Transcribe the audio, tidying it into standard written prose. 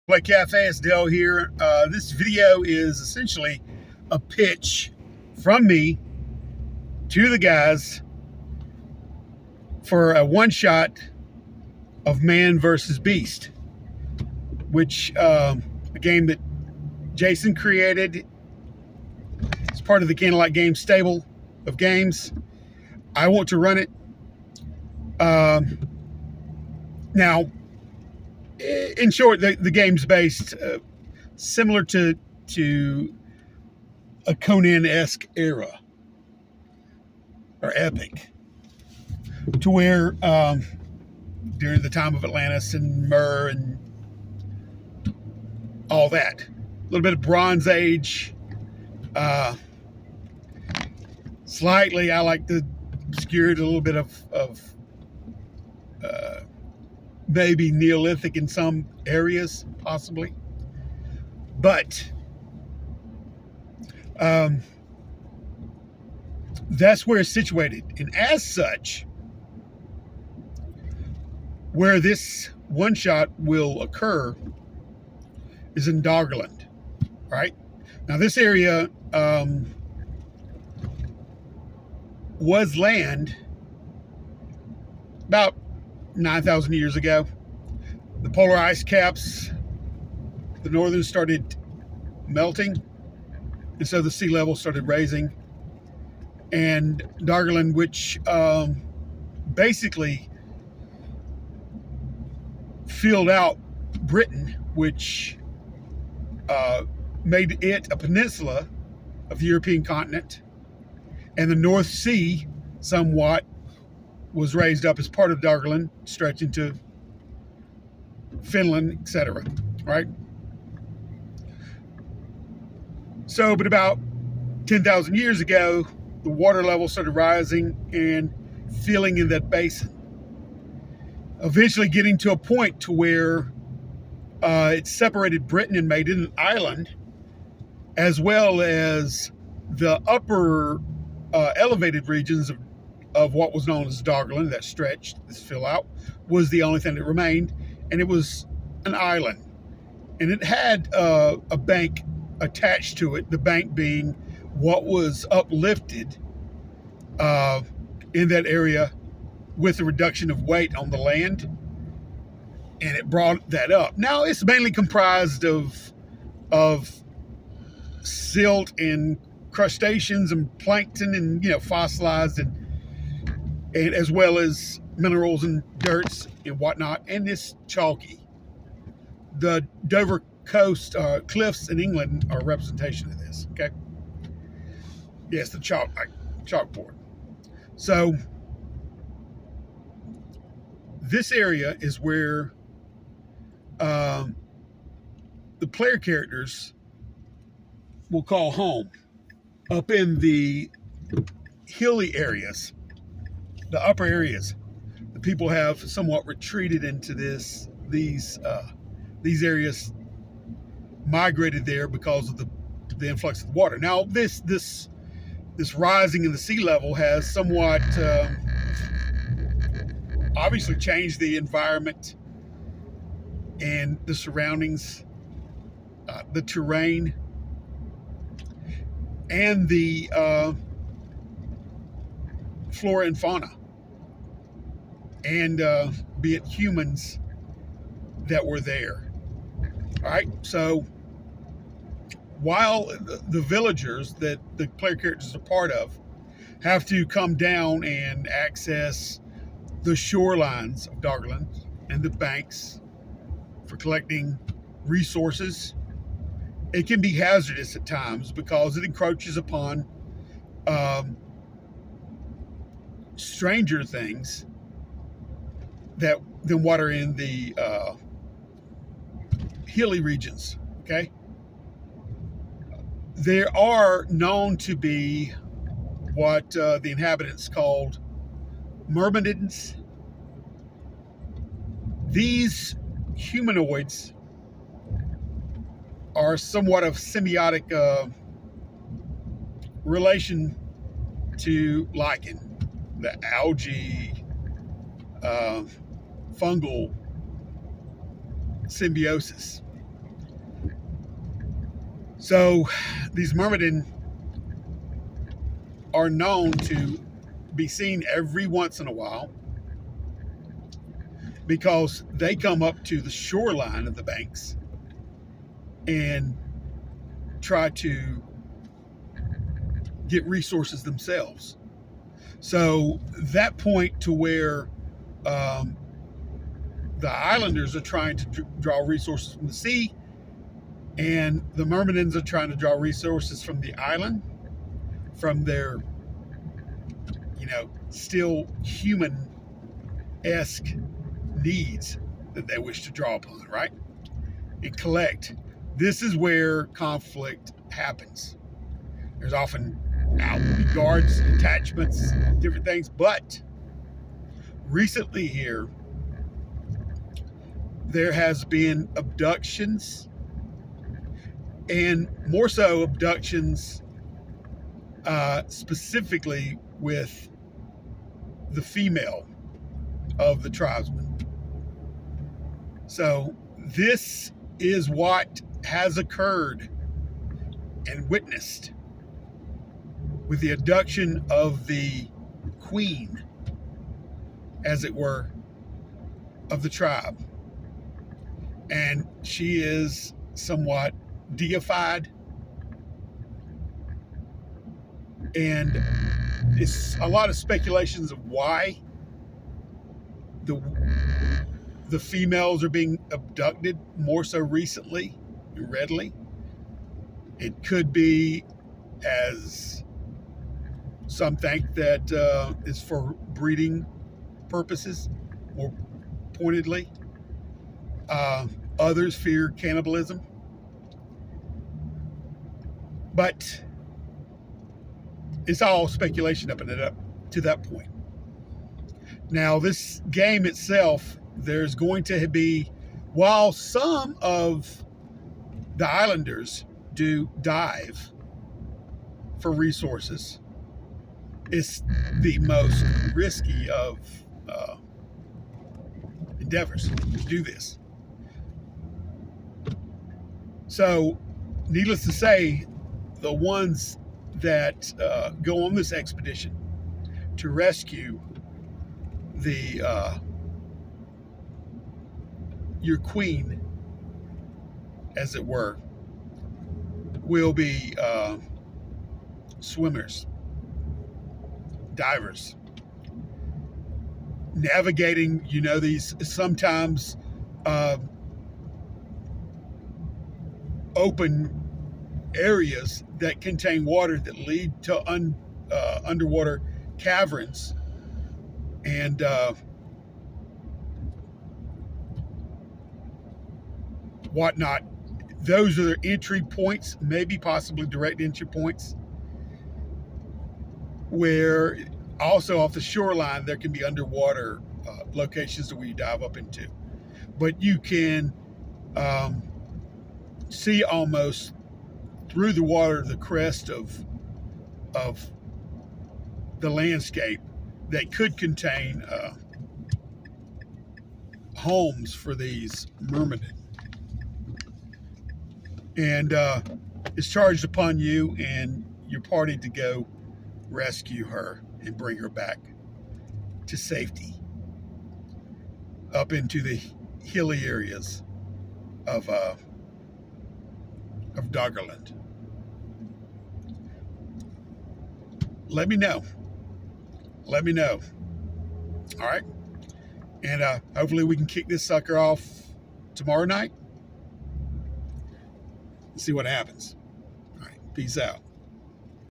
Play Cafe, it's Dale here. This video is essentially a pitch from me to the guys for a one-shot of Man versus Beast, which a game that Jason created. It's part of the Candlelight Games stable of games. I want to run it. Now, in short, the game's based similar to a Conan-esque era or epic, to where during the time of Atlantis and Myrrh and all that, a little bit of Bronze Age. Slightly, I like to obscure it a little bit of maybe Neolithic in some areas, possibly. But that's where it's situated. And as such, where this one shot will occur is in Doggerland, right? Now, this area was land about 9,000 years ago. The polar ice caps, the northern started melting, and so the sea level started raising. And Doggerland, which basically filled out Britain, which made it a peninsula of the European continent, and the North Sea somewhat was raised up as part of Doggerland, stretching to Finland, etc. Right? So, but about 10,000 years ago, the water level started rising and filling in that basin, eventually getting to a point to where it separated Britain and made it an island, as well as the upper elevated regions of what was known as Doggerland, that stretched, this fill out, was the only thing that remained, and it was an island. And it had a bank attached to it, the bank being what was uplifted in that area with a reduction of weight on the land, and it brought that up. Now, it's mainly comprised of silt and crustaceans and plankton and, fossilized and as well as minerals and dirts and whatnot, and it's chalky. The Dover coast cliffs in England are a representation of this. Okay, yes, the chalkboard. So this area is where the player characters will call home, up in the hilly areas, the upper areas. The people have somewhat retreated into these areas, migrated there because of the influx of the water. Now, this rising in the sea level has somewhat obviously changed the environment and the surroundings, the terrain, and the flora and fauna, and be it humans that were there. All right, so while the villagers that the player characters are part of have to come down and access the shorelines of Doggerland and the banks for collecting resources, it can be hazardous at times because it encroaches upon stranger things than what are in the hilly regions. Okay, there are known to be what the inhabitants called myrmidons. These humanoids are somewhat of symbiotic relation to lichen, the algae, fungal symbiosis. So these myrmidon are known to be seen every once in a while because they come up to the shoreline of the banks and try to get resources themselves. So that point to where the islanders are trying to draw resources from the sea, and the myrmidons are trying to draw resources from the island, from their, still human-esque needs that they wish to draw upon, right? And collect. This is where conflict happens. There's often guards, attachments, different things, but recently here, there has been abductions, and more so abductions specifically with the female of the tribesmen. So this is what has occurred and witnessed with the abduction of the queen, as it were, of the tribe. And she is somewhat deified, and it's a lot of speculations of why the females are being abducted more so recently and readily. It could be, as some think, that is for breeding purposes, more pointedly. Others fear cannibalism. But it's all speculation up to that point. Now, this game itself, there's going to be, while some of the islanders do dive for resources, it's the most risky of endeavors to do this. So, needless to say, the ones that go on this expedition to rescue your queen, as it were, will be swimmers, divers, navigating, these sometimes open areas that contain water that lead to underwater caverns and whatnot. Those are their entry points, maybe possibly direct entry points, where also off the shoreline there can be underwater locations where you dive up into. But you can see almost through the water the crest of the landscape that could contain homes for these myrmidon. And it's charged upon you and your party to go rescue her and bring her back to safety up into the hilly areas of Doggerland. Let me know. All right. And hopefully we can kick this sucker off tomorrow night and see what happens. All right. Peace out.